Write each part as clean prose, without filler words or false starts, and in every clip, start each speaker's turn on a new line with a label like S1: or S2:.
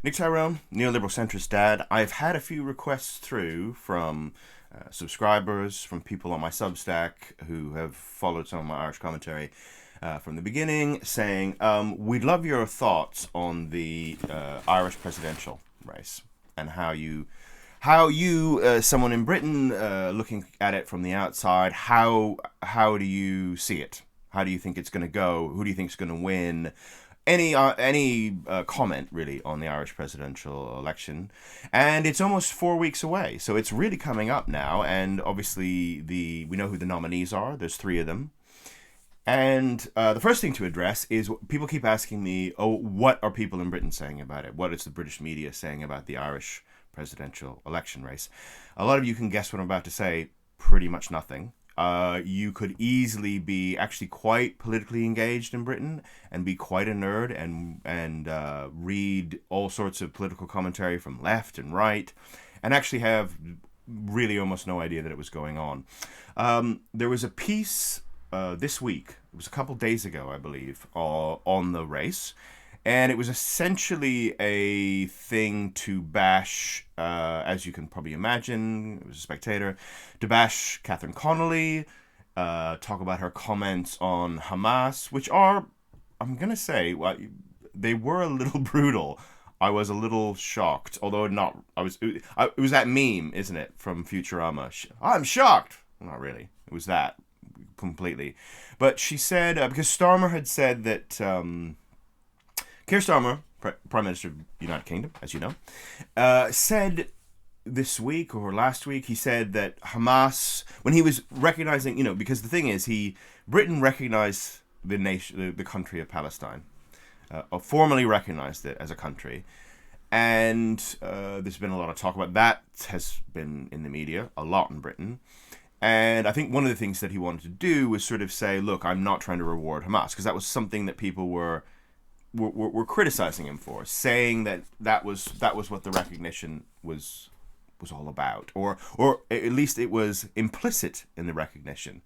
S1: Nick Tyrone, neoliberal centrist dad. I've had a few requests through from subscribers, from people on my Substack who have followed some of my Irish commentary from the beginning, saying, we'd love your thoughts on the Irish presidential race and how you, someone in Britain, looking at it from the outside, how do you see it? How do you think it's going to go? Who do you think is going to win? Any comment really on the Irish presidential election, and it's almost 4 weeks away, so it's really coming up now. And obviously, we know who the nominees are. There's three of them, and the first thing to address is people keep asking me, "Oh, what are people in Britain saying about it? What is the British media saying about the Irish presidential election race?" A lot of you can guess what I'm about to say. Pretty much nothing. You could easily be actually quite politically engaged in Britain and be quite a nerd and read all sorts of political commentary from left and right, and actually have really almost no idea that it was going on. There was a piece this week. It was a couple days ago, I believe, on the race. And it was essentially a thing to bash, as you can probably imagine, it was a Spectator, to bash Catherine Connolly, talk about her comments on Hamas, which are, I'm going to say, well, they were a little brutal. I was a little shocked, although not, it was that meme, isn't it, from Futurama? I'm shocked! Well, not really. It was that, completely. But she said, because Starmer had said that, Keir Starmer, Prime Minister of the United Kingdom, as you know, said this week or last week, he said that Hamas, when he was recognizing, because the thing is, Britain recognized the nation, the country of Palestine, formally recognized it as a country, and there's been a lot of talk about that. Has been in the media a lot in Britain. And I think one of the things that he wanted to do was sort of say, look, I'm not trying to reward Hamas, because that was something that people were criticizing him for, saying that was what the recognition was all about, or at least it was implicit in the recognition.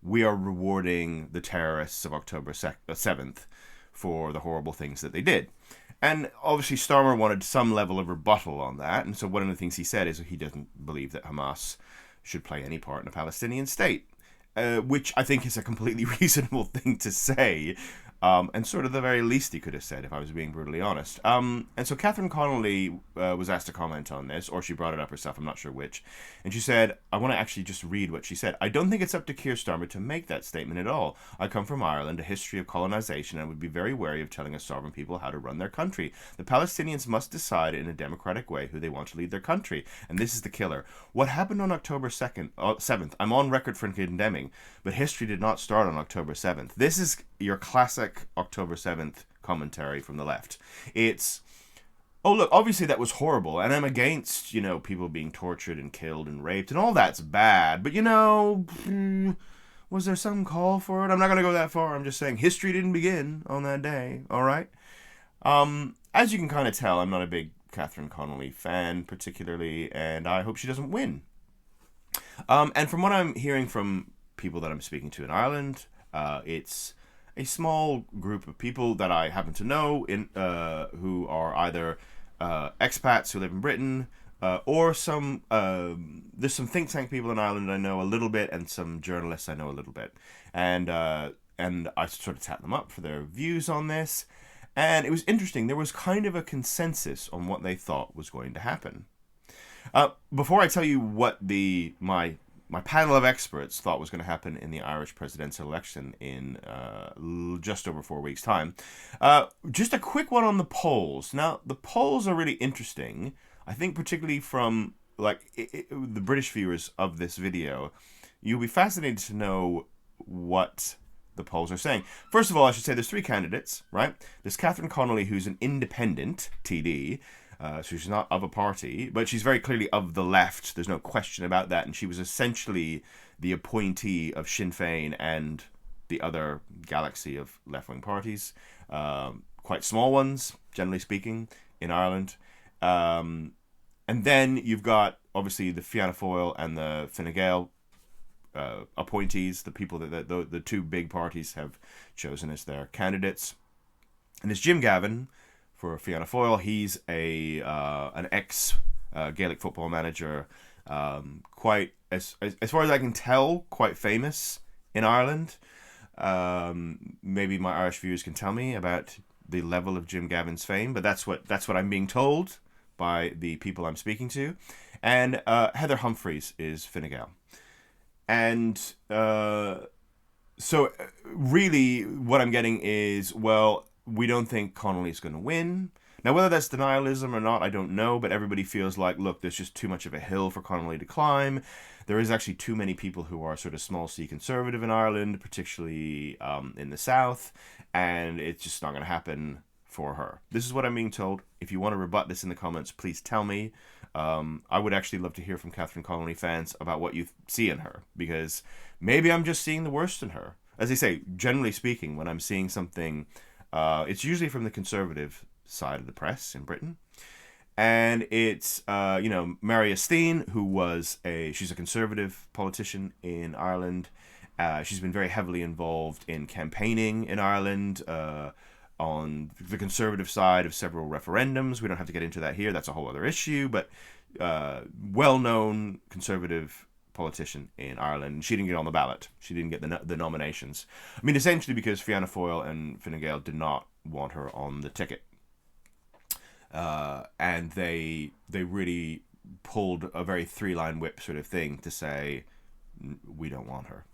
S1: We are rewarding the terrorists of October 7th for the horrible things that they did. And obviously Starmer wanted some level of rebuttal on that, and so one of the things he said is he doesn't believe that Hamas should play any part in a Palestinian state, which I think is a completely reasonable thing to say. And sort of the very least he could have said, if I was being brutally honest. And so Catherine Connolly was asked to comment on this, or she brought it up herself, I'm not sure which. And she said, I want to actually just read what she said. "I don't think it's up to Keir Starmer to make that statement at all. I come from Ireland, a history of colonization, and would be very wary of telling a sovereign people how to run their country. The Palestinians must decide in a democratic way who they want to lead their country. And this is the killer. What happened on October 7th, I'm on record for condemning, but history did not start on October 7th. This is your classic October 7th commentary from the left. It's, oh look, obviously that was horrible, and I'm against, people being tortured and killed and raped, and all that's bad, but was there some call for it? I'm not going to go that far. I'm just saying history didn't begin on that day, alright? As you can kind of tell, I'm not a big Catherine Connolly fan, particularly, and I hope she doesn't win. And from what I'm hearing from people that I'm speaking to in Ireland, it's a small group of people that I happen to know who are either expats who live in Britain, or there's some think tank people in Ireland I know a little bit, and some journalists I know a little bit, and I sort of tapped them up for their views on this, and it was interesting. There was kind of a consensus on what they thought was going to happen. Before I tell you what my panel of experts thought was going to happen in the Irish presidential election in just over 4 weeks' time, just a quick one on the polls. Now, the polls are really interesting. I think particularly from the British viewers of this video, you'll be fascinated to know what the polls are saying. First of all, I should say there's three candidates, right? There's Catherine Connolly, who's an independent TD. So she's not of a party, but she's very clearly of the left. There's no question about that. And she was essentially the appointee of Sinn Féin and the other galaxy of left-wing parties, quite small ones, generally speaking, in Ireland. And then you've got, obviously, the Fianna Fáil and the Fine Gael appointees, the people that the two big parties have chosen as their candidates. And there's Jim Gavin for Fianna Fáil. He's an ex Gaelic football manager, quite as far as I can tell, quite famous in Ireland. Maybe my Irish viewers can tell me about the level of Jim Gavin's fame, but that's what I'm being told by the people I'm speaking to. And Heather Humphreys is Fine Gael. And so really what I'm getting is, well, we don't think Connolly's going to win. Now, whether that's denialism or not, I don't know, but everybody feels like, look, there's just too much of a hill for Connolly to climb. There is actually too many people who are sort of small c conservative in Ireland, particularly in the south, and it's just not going to happen for her. This is what I'm being told. If you want to rebut this in the comments, please tell me. I would actually love to hear from Catherine Connolly fans about what you see in her, because maybe I'm just seeing the worst in her. As I say, generally speaking, when I'm seeing something, it's usually from the conservative side of the press in Britain. And it's, Mary Steen, she's a conservative politician in Ireland. She's been very heavily involved in campaigning in Ireland, on the conservative side of several referendums. We don't have to get into that here. That's a whole other issue. But well-known conservative politician in Ireland. She didn't get on the ballot. She didn't get the nominations. I mean, essentially because Fianna Fáil and Fine Gael did not want her on the ticket. And they really pulled a very three-line whip sort of thing to say, we don't want her.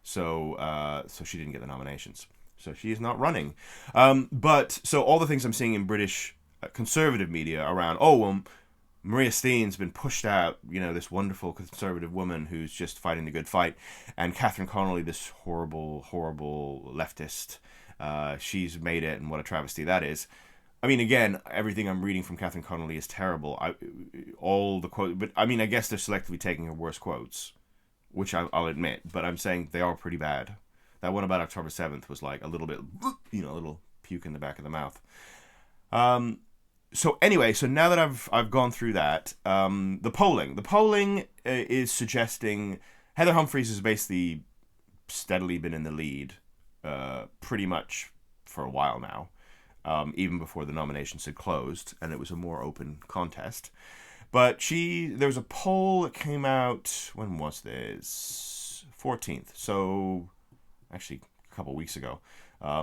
S1: So she didn't get the nominations. So she is not running. But so all the things I'm seeing in British conservative media around, Maria Steen's been pushed out, this wonderful conservative woman who's just fighting the good fight, and Catherine Connolly, this horrible, horrible leftist, she's made it, and what a travesty that is. I mean, again, everything I'm reading from Catherine Connolly is terrible. All the quotes, but I mean, I guess they're selectively taking her worst quotes, which I'll admit, but I'm saying they are pretty bad. That one about October 7th was like a little bit, a little puke in the back of the mouth. So anyway, so now that I've gone through that, the polling is suggesting Heather Humphreys has basically steadily been in the lead, pretty much for a while now. Even before the nominations had closed, and it was a more open contest. But there was a poll that came out, when was this? 14th, so actually a couple weeks ago. I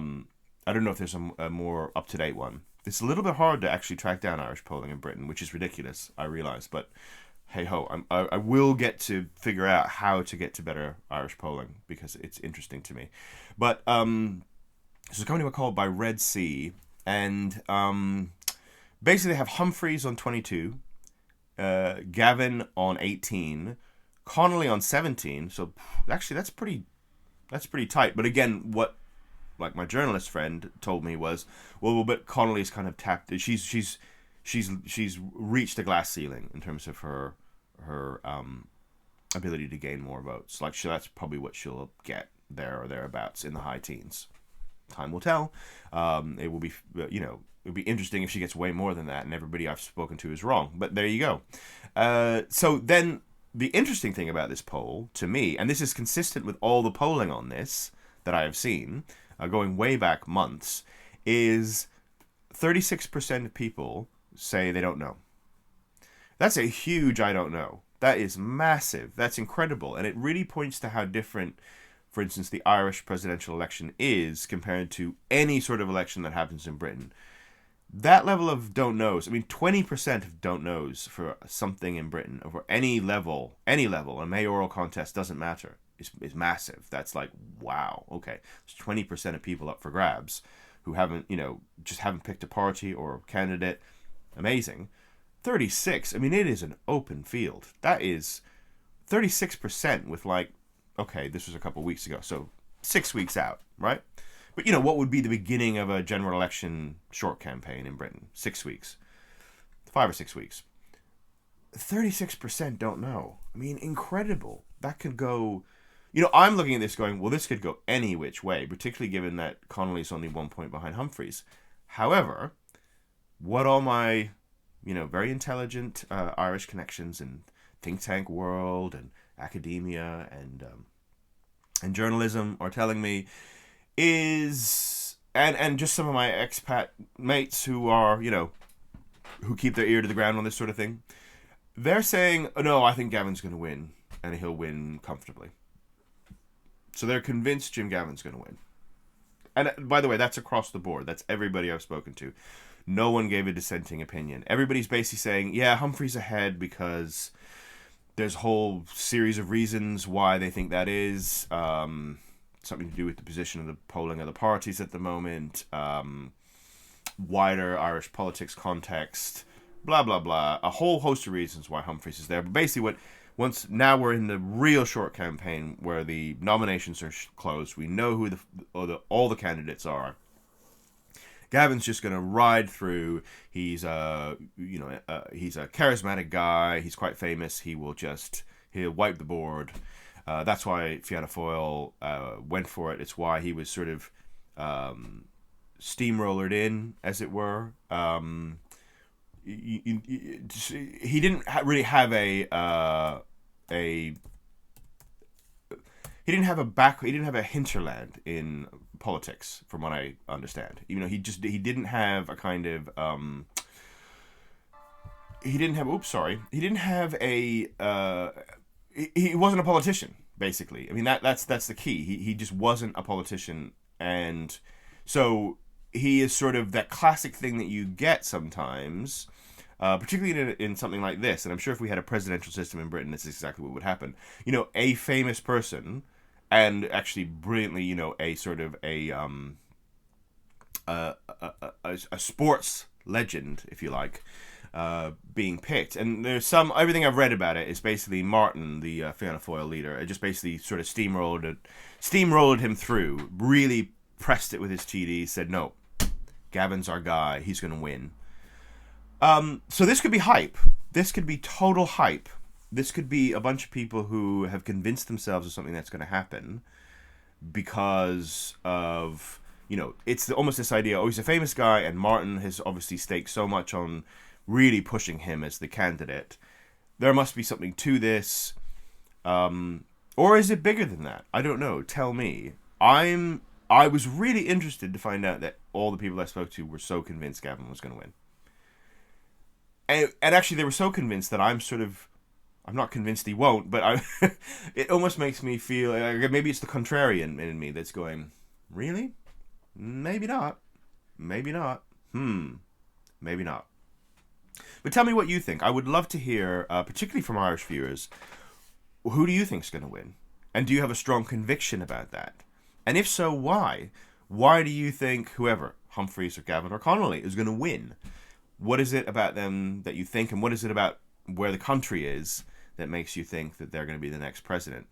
S1: don't know if there's a more up-to-date one. It's a little bit hard to actually track down Irish polling in Britain, which is ridiculous, I realize, but hey-ho, I will get to figure out how to get to better Irish polling, because it's interesting to me. But there's a company we're called by Red Sea, and basically they have Humphreys on 22, Gavin on 18, Connolly on 17. So actually that's pretty tight. But again, what like my journalist friend told me was, but Connolly's kind of tapped. She's reached a glass ceiling in terms of her ability to gain more votes. That's probably what she'll get there or thereabouts in the high teens. Time will tell. It will be, it'll be interesting if she gets way more than that, and everybody I've spoken to is wrong. But there you go. So then the interesting thing about this poll, to me, and this is consistent with all the polling on this that I have seen, going way back months, is 36% of people say they don't know. That's a huge I don't know. That is massive. That's incredible. And it really points to how different, for instance, the Irish presidential election is compared to any sort of election that happens in Britain. That level of don't knows, 20% of don't knows for something in Britain, over any level, a mayoral contest, doesn't matter, is massive. That's like, wow, okay. There's 20% of people up for grabs who haven't, just haven't picked a party or candidate. Amazing. 36, it is an open field. That is 36% with okay, this was a couple weeks ago, so 6 weeks out, right? But, what would be the beginning of a general election short campaign in Britain? 6 weeks. 5 or 6 weeks. 36% don't know. Incredible. That could go... I'm looking at this going, well, this could go any which way, particularly given that Connolly's only 1 point behind Humphreys. However, what all my, very intelligent Irish connections and think tank world and academia and journalism are telling me is and just some of my expat mates who are, who keep their ear to the ground on this sort of thing, they're saying, oh, no, I think Gavin's going to win, and he'll win comfortably. So they're convinced Jim Gavin's going to win. And by the way, that's across the board. That's everybody I've spoken to. No one gave a dissenting opinion. Everybody's basically saying, yeah, Humphrey's ahead because there's a whole series of reasons why they think that is. Something to do with the position of the polling of the parties at the moment, wider Irish politics context, blah, blah, blah. A whole host of reasons why Humphreys is there. But basically now we're in the real short campaign where the nominations are closed. We know who all the candidates are. Gavin's just going to ride through. He's he's a charismatic guy. He's quite famous. He'll wipe the board. That's why Fianna Fáil went for it. It's why he was sort of steamrollered in, as it were. He didn't really have he didn't have a hinterland in politics, from what I understand. He didn't have a kind of he wasn't a politician, basically. I mean, that's the key. He just wasn't a politician, and so he is sort of that classic thing that you get sometimes, particularly in something like this. And I'm sure if we had a presidential system in Britain, this is exactly what would happen. A famous person, and actually brilliantly, a sort of a sports legend, if you like, being picked. And there's everything I've read about it is basically Martin, the Fianna Fáil leader, just basically sort of steamrolled him through, really pressed it with his TD, said, no, Gavin's our guy, he's going to win. So this could be hype. This could be total hype. This could be a bunch of people who have convinced themselves of something that's going to happen because of, it's almost this idea, he's a famous guy, and Martin has obviously staked so much on really pushing him as the candidate. There must be something to this. Or is it bigger than that? I don't know. Tell me. I was really interested to find out that all the people I spoke to were so convinced Gavin was going to win. And actually, they were so convinced that I'm not convinced he won't, but it almost makes me feel like maybe it's the contrarian in me that's going, really? Maybe not. Maybe not. Maybe not. But tell me what you think. I would love to hear, particularly from Irish viewers, who do you think is going to win? And do you have a strong conviction about that? And if so, why? Why do you think whoever, Humphreys or Gavin or Connolly, is going to win? What is it about them that you think, and what is it about where the country is that makes you think that they're going to be the next president?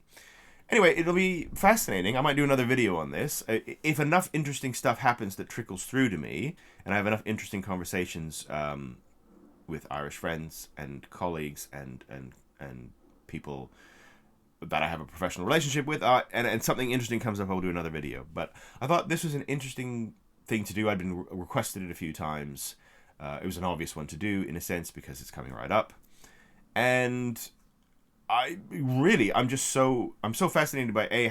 S1: Anyway, it'll be fascinating. I might do another video on this. If enough interesting stuff happens that trickles through to me, and I have enough interesting conversations with Irish friends and colleagues and people that I have a professional relationship with, and something interesting comes up, I'll do another video. But I thought this was an interesting thing to do. I'd been requested it a few times. It was an obvious one to do, in a sense, because it's coming right up. And I'm so fascinated by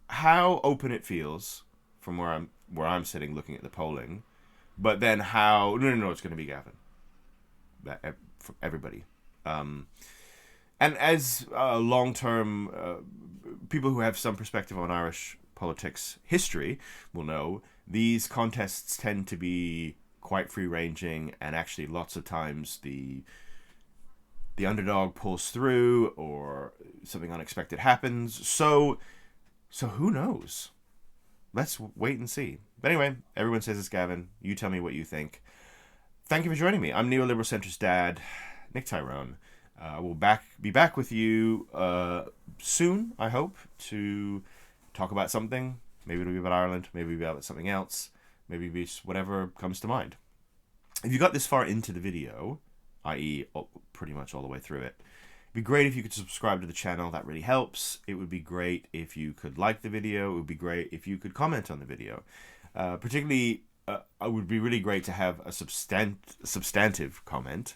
S1: how open it feels from where I'm sitting looking at the polling, but then how no, it's going to be Gavin. From everybody. And as long-term people who have some perspective on Irish politics history will know, these contests tend to be quite free-ranging, and actually lots of times the underdog pulls through or something unexpected happens. So who knows? Let's wait and see. But anyway, everyone says it's Gavin. You tell me what you think. Thank you for joining me. I'm neoliberal centrist dad, Nick Tyrone. We'll be back with you soon, I hope, to talk about something. Maybe it'll be about Ireland. Maybe it'll be about something else. Maybe it'll be whatever comes to mind. If you got this far into the video, i.e. pretty much all the way through it, it'd be great if you could subscribe to the channel. That really helps. It would be great if you could like the video. It would be great if you could comment on the video. Particularly, it would be really great to have a substantive comment.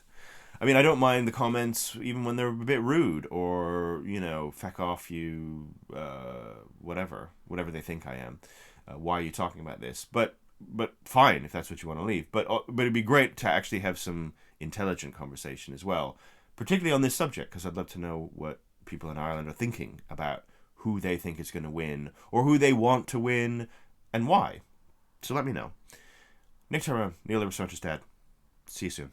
S1: I mean, I don't mind the comments even when they're a bit rude, or, feck off, you, whatever they think I am. why are you talking about this? But fine if that's what you want to leave. But it'd be great to actually have some intelligent conversation as well, particularly on this subject, because I'd love to know what people in Ireland are thinking about who they think is going to win or who they want to win and why. So let me know. Nick Tyrone, Neil Liverstone, Dad. See you soon.